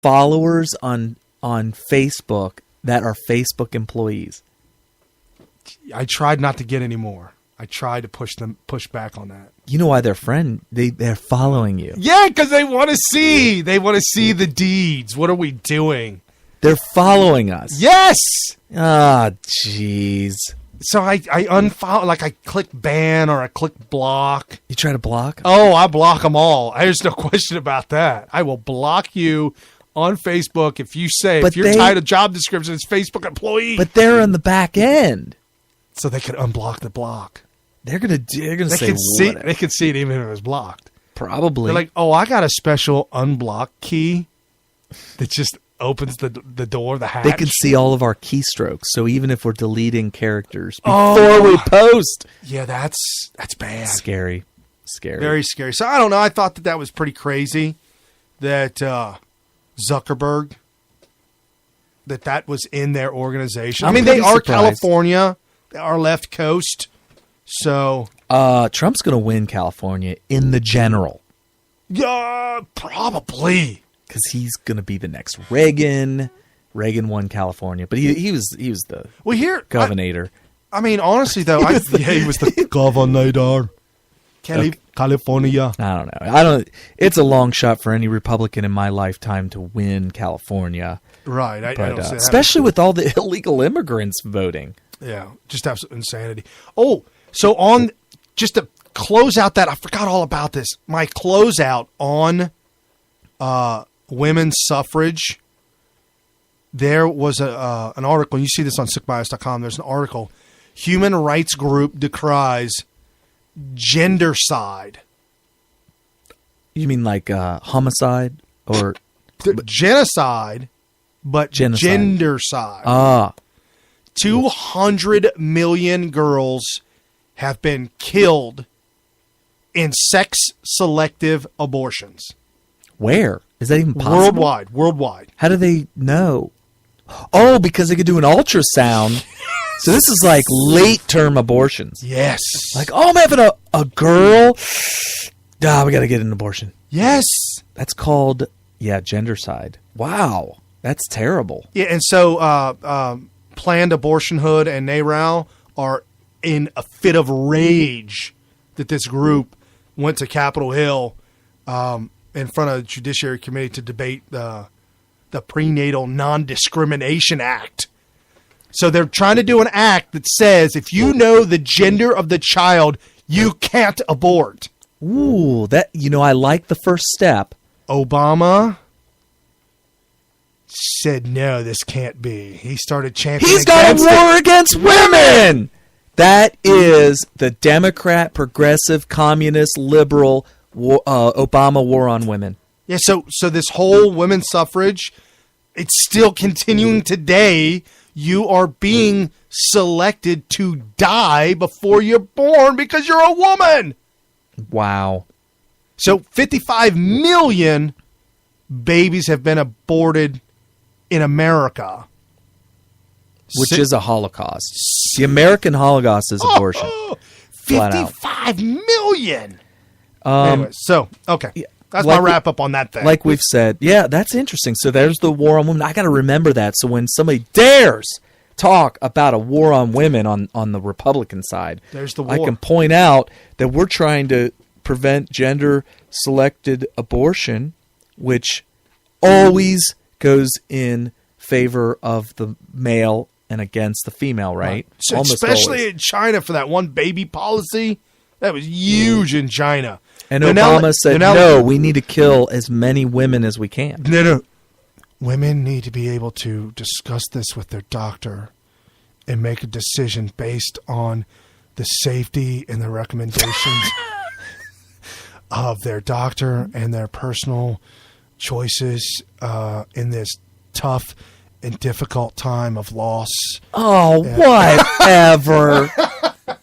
followers on Facebook that are Facebook employees. I tried not to get any more. I tried to push back on that. You know why they're they're following you. Yeah, because they want to see. They want to see the deeds. What are we doing? They're following us. Yes. Ah, jeez. So I unfollow, like I click ban or I click block. You try to block? Oh, I block them all. There's no question about that. I will block you on Facebook if you say, if your title job description is Facebook employee. But they're on the back end. So they could unblock the block. They're gonna say they can see it even if it was blocked. Probably. They're like, oh, I got a special unblock key that just opens the door, the hatch. They can see all of our keystrokes. So even if we're deleting characters before we post. Yeah, that's bad. Scary. Very scary. So I don't know. I thought that was pretty crazy that Zuckerberg, that was in their organization. I mean, they are California. They are left coast. So Trump's going to win California in the general. Yeah, probably. Because he's going to be the next Reagan. Reagan won California, but he was the governor. I mean, honestly, though, he was the governor. California. I don't know. It's a long shot for any Republican in my lifetime to win California. Right. I don't see that. Especially with all the illegal immigrants voting. Yeah, just absolute insanity. Oh, so just to close out that, I forgot all about this. My closeout on women's suffrage, there was an article, and you see this on sickbias.com, there's an article, Human Rights Group decries gendercide. You mean like homicide or genocide, but gendercide. Ah. 200 million girls have been killed in sex-selective abortions. Where? Is that even possible? Worldwide. How do they know? Oh, because they could do an ultrasound. So this is like late-term abortions. Yes. Like, oh, I'm having a girl. We got to get an abortion. Yes. That's called, gendercide. Wow. That's terrible. Yeah, and so Planned Abortionhood and NARAL are in a fit of rage that this group went to Capitol Hill in front of the Judiciary Committee to debate the Prenatal Non-Discrimination Act. So they're trying to do an act that says if you know the gender of the child, you can't abort. Ooh, I like the first step. Obama said, no, this can't be. He started chanting He's got a war against women! That is the Democrat, progressive, communist, liberal Obama war on women. Yeah, so this whole women's suffrage, it's still continuing today. You are being selected to die before you're born because you're a woman. Wow. So 55 million babies have been aborted in America. Which is a Holocaust. The American Holocaust is abortion. 55 million. Anyway, okay. That's my wrap up on that thing. Like we've said. Yeah, that's interesting. So there's the war on women. I got to remember that. So when somebody dares talk about a war on women on the Republican side, there's the war. I can point out that we're trying to prevent gender-selected abortion, which always goes in favor of the male and against the female, right? So especially in China for that one baby policy. That was huge in China. And Obama said, no, we need to kill as many women as we can. No. Women need to be able to discuss this with their doctor and make a decision based on the safety and the recommendations of their doctor and their personal choices in this tough and difficult time of loss. Oh, whatever.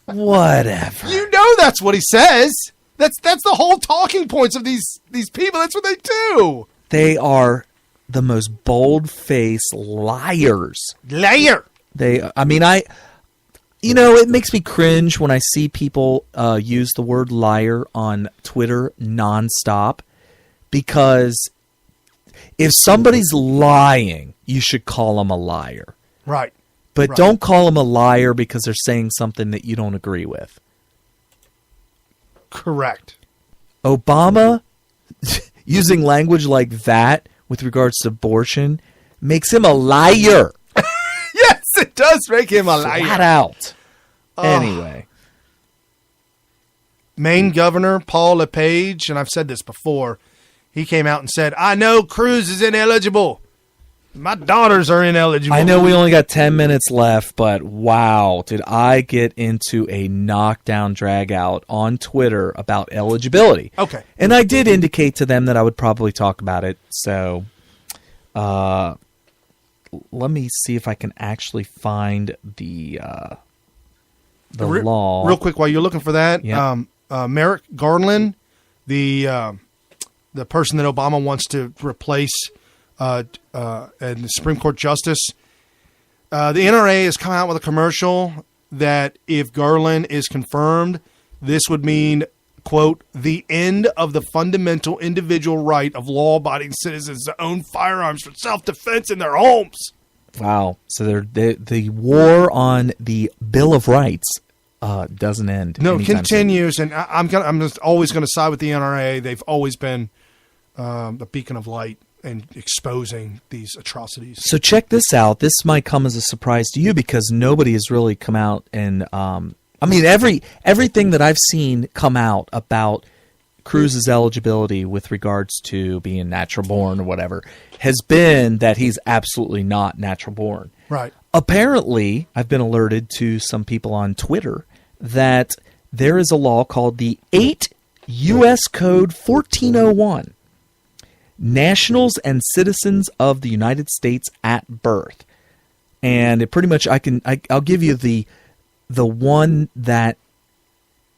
Whatever. You know that's what he says. That's the whole talking points of these people. That's what they do. They are the most bold-faced liars. Liar. It makes me cringe when I see people use the word liar on Twitter nonstop, because If somebody's lying, you should call them a liar. Right. But Right. don't call them a liar because they're saying something that you don't agree with. Correct. Obama using language like that with regards to abortion makes him a liar. Yes, it does make him a liar. Flat out. Anyway. Maine Governor Paul LePage, and I've said this before, he came out and said, I know Cruz is ineligible. My daughters are ineligible. I know we only got 10 minutes left, but wow, did I get into a knockdown drag out on Twitter about eligibility. Okay. And I did indicate to them that I would probably talk about it. So let me see if I can actually find the law. Real quick, while you're looking for that, Yep. Merrick Garland, the person that Obama wants to replace and the Supreme Court Justice, the NRA has come out with a commercial that if Garland is confirmed, this would mean, quote, the end of the fundamental individual right of law-abiding citizens to own firearms for self-defense in their homes. Wow. So the war on the Bill of Rights doesn't end. No, it anytime continues, and I'm just always going to side with the NRA. They've always been a beacon of light in exposing these atrocities. So check this out. This might come as a surprise to you because nobody has really come out and I mean everything that I've seen come out about Cruz's eligibility with regards to being natural born or whatever has been that he's absolutely not natural born. Right. Apparently, I've been alerted to some people on Twitter that there is a law called the 8 U.S. Code 1401, Nationals and Citizens of the United States at Birth. And it pretty much, I'll give you the one that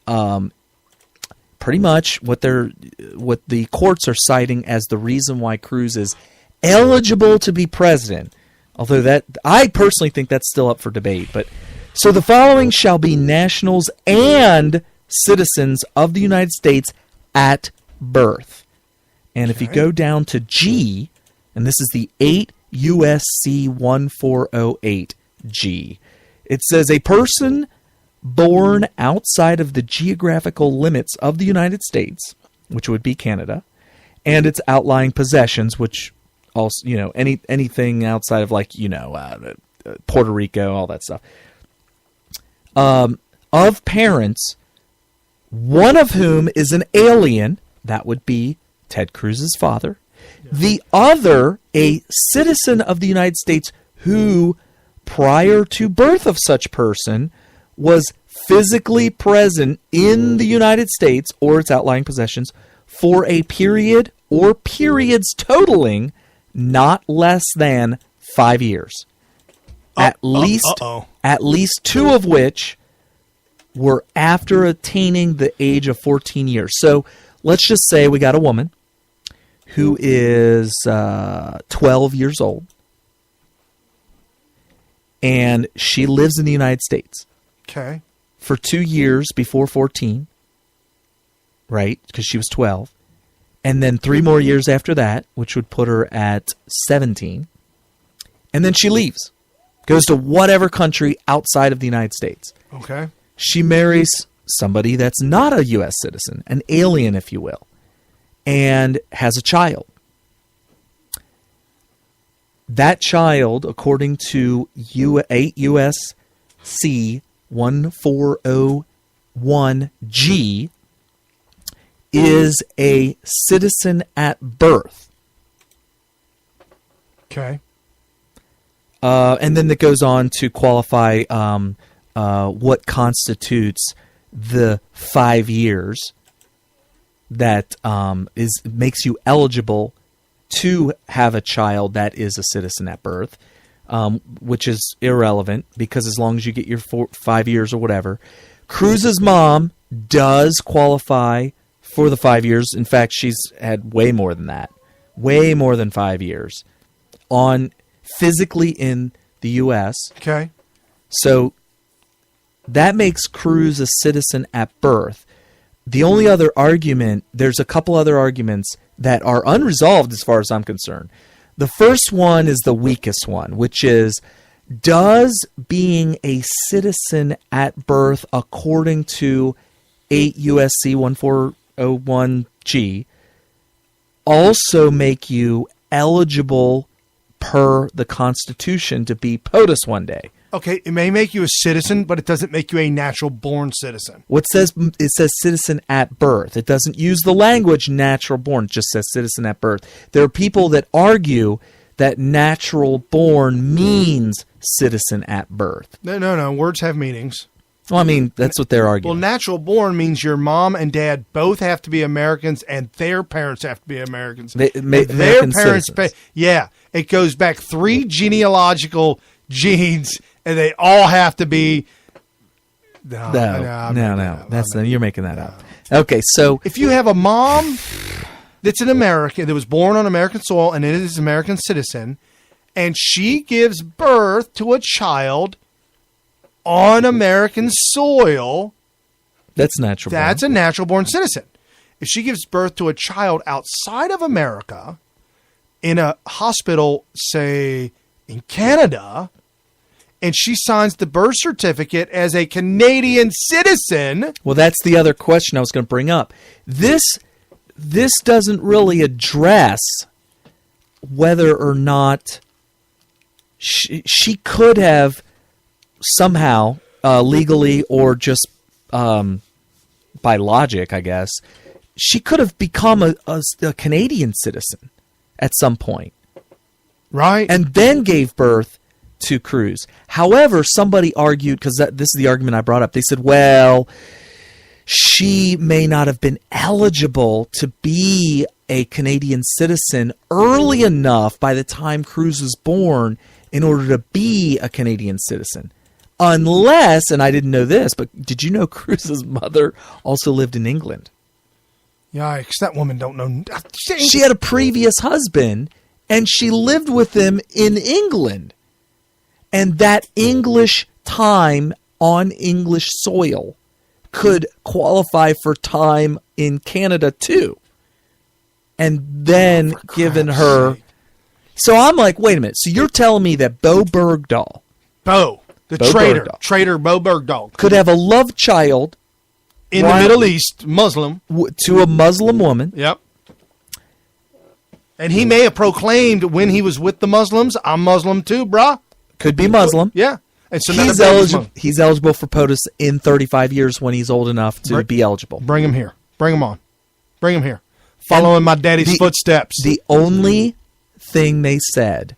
pretty much what the courts are citing as the reason why Cruz is eligible to be president. Although that I personally think that's still up for debate. But so the following shall be nationals and citizens of the United States at birth. And if you go down to G, and this is the 8 USC 1408 G, it says a person born outside of the geographical limits of the United States, which would be Canada, and its outlying possessions, which also, anything outside of Puerto Rico, all that stuff, of parents, one of whom is an alien, that would be Ted Cruz's father, the other a citizen of the United States who, prior to birth of such person, was physically present in the United States or its outlying possessions for a period or periods totaling not less than 5 years. At least 2 of which were after attaining the age of 14 years. So let's just say we got a woman who is 12 years old, and she lives in the United States. Okay. For 2 years before 14, right? Because she was 12. And then 3 more years after that, which would put her at 17. And then she leaves. Goes to whatever country outside of the United States. Okay. She marries somebody that's not a U.S. citizen, an alien, if you will, and has a child. That child, according to 8 U.S.C. 1401G, is a citizen at birth. Okay. And then it goes on to qualify what constitutes the 5 years that makes you eligible to have a child that is a citizen at birth, which is irrelevant because as long as you get your 5 years or whatever. Cruz's mom does qualify for the 5 years. In fact, she's had way more than that. Way more than 5 years on physically in the U.S. Okay. So that makes Cruz a citizen at birth. The only other argument, there's a couple other arguments that are unresolved as far as I'm concerned. The first one is the weakest one, which is, does being a citizen at birth according to 8 USC 1401G also make you eligible per the Constitution to be POTUS one day? Okay, it may make you a citizen, but it doesn't make you a natural-born citizen. It says citizen at birth. It doesn't use the language natural born. It just says citizen at birth. There are people that argue that natural born means citizen at birth. No. Words have meanings. Well, I mean, that's what they're arguing. Well, natural born means your mom and dad both have to be Americans, and their parents have to be Americans. Their parents yeah, it goes back 3 genealogical genes, and they all have to be. No. You're making that up. Okay, so if you have a mom that's an American, that was born on American soil and it is an American citizen, and she gives birth to a child on American soil, that's natural. That's a natural born citizen. If she gives birth to a child outside of America in a hospital, say in Canada, and she signs the birth certificate as a Canadian citizen. Well, that's the other question I was going to bring up. This doesn't really address whether or not she could have somehow legally or just by logic, I guess, she could have become a Canadian citizen at some point. Right. And then gave birth to Cruz. However, somebody argued, because this is the argument I brought up, they said, well, she may not have been eligible to be a Canadian citizen early enough by the time Cruz was born in order to be a Canadian citizen. Unless, and I didn't know this, but did you know Cruz's mother also lived in England? Yikes, that woman don't know. She had a previous husband, and she lived with him in England. And that English time on English soil could qualify for time in Canada too. And then given her... So I'm like, wait a minute. So you're telling me that Bo Bergdahl... Bo Bergdahl. Could have a love child... In the Middle East, Muslim. To a Muslim woman. Yep. And he may have proclaimed when he was with the Muslims, I'm Muslim too, brah. Could be Muslim. Yeah. And so he's eligible for POTUS in 35 years when he's old enough to be eligible. Bring him here. Bring him on. Bring him here. Following my daddy's footsteps. The only thing they said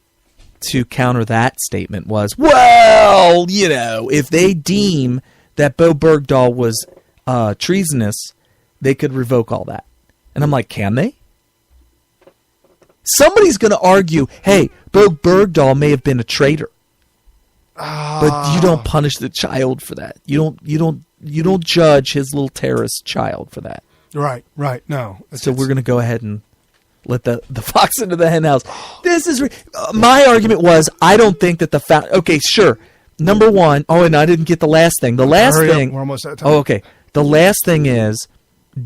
to counter that statement was, well, you know, if they deem that Bo Bergdahl was treasonous, they could revoke all that. And I'm like, can they? Somebody's going to argue, hey, Bo Bergdahl may have been a traitor. But you don't punish the child for that. You don't judge his little terrorist child for that. Right. No. So we're going to go ahead and let the fox into the hen house. This is my argument was, I don't think that okay, sure. Number one, and I didn't get the last thing. The last thing. We're almost out of time. Oh, okay. The last thing is,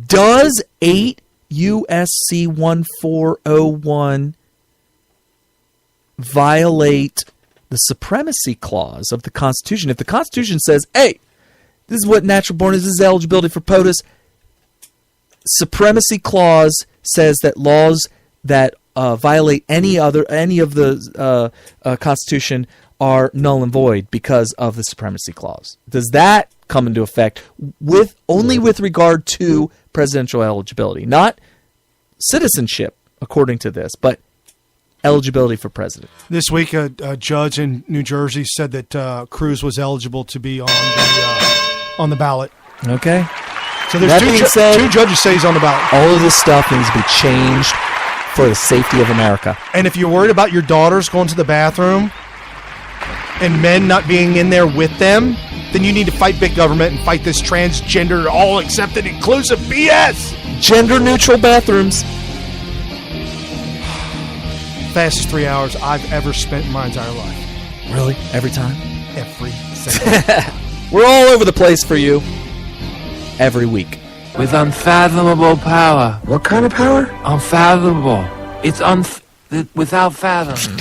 does 8 USC 1401 violate the supremacy clause of the Constitution? If the Constitution says, hey, this is what natural born is, this is eligibility for POTUS, supremacy clause says that laws that violate any of the Constitution are null and void because of the supremacy clause. Does that come into effect only with regard to presidential eligibility, not citizenship, according to this, but eligibility for president? This week, a judge in New Jersey said that Cruz was eligible to be on the ballot. Okay. So there's two judges say he's on the ballot. All of this stuff needs to be changed for the safety of America. And if you're worried about your daughters going to the bathroom and men not being in there with them, then you need to fight big government and fight this transgender, all-accepted, inclusive BS. Gender-neutral bathrooms. Fastest 3 hours I've ever spent in my entire life. Really? Every time? Every second. We're all over the place for you every week. with unfathomable power. What kind of power? Unfathomable. It's without fathom.